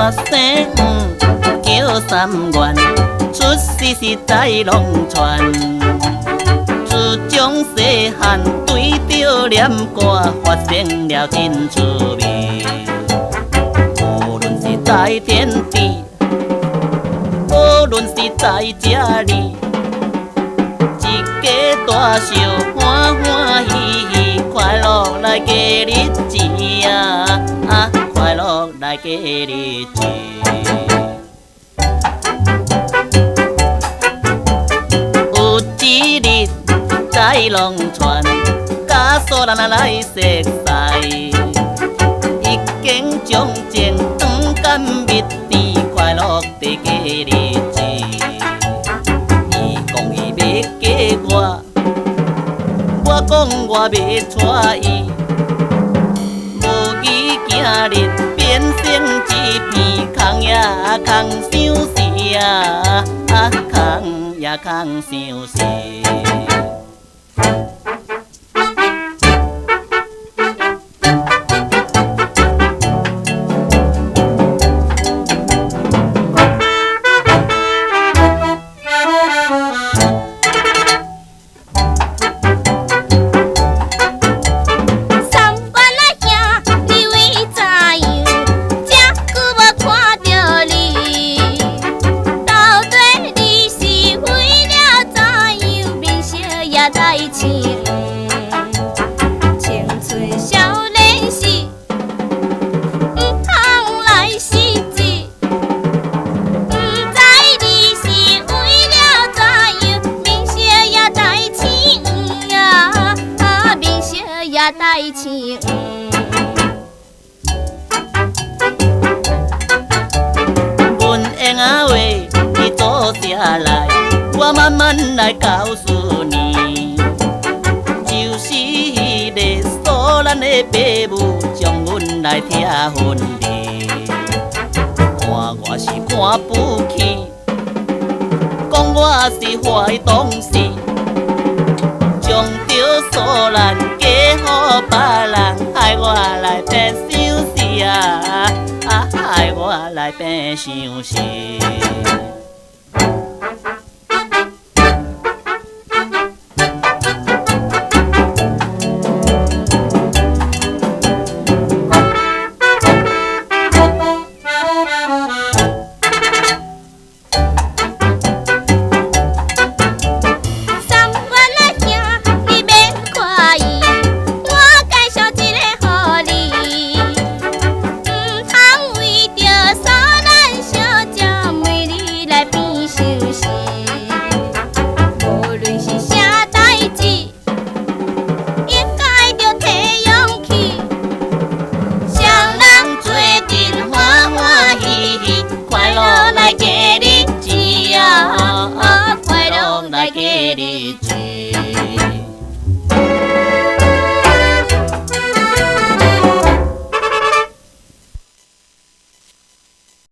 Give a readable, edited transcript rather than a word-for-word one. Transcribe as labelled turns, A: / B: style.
A: 大生叫三元，出世是在农村。自从细汉对着念歌，发生了真趣味。无论是在天地，无论是在这里，一家大小欢欢喜喜，快乐来过日子啊！快乐来过日子。有一日在农村，甲所人来熟悉，已经从前长干蜜甜，快乐地过日子。伊讲伊要嫁我，我讲我要娶伊。无意今日变成一片空也空相思空也空相思。
B: 代情，
A: 阮的话你做下来，我慢慢来告诉你。就是迄个所咱的爸母将阮来拆婚礼，看我是看不起，讲我是坏东西。将着所咱嫁予别人，害我来变相思害我来变相思。快乐来过日子。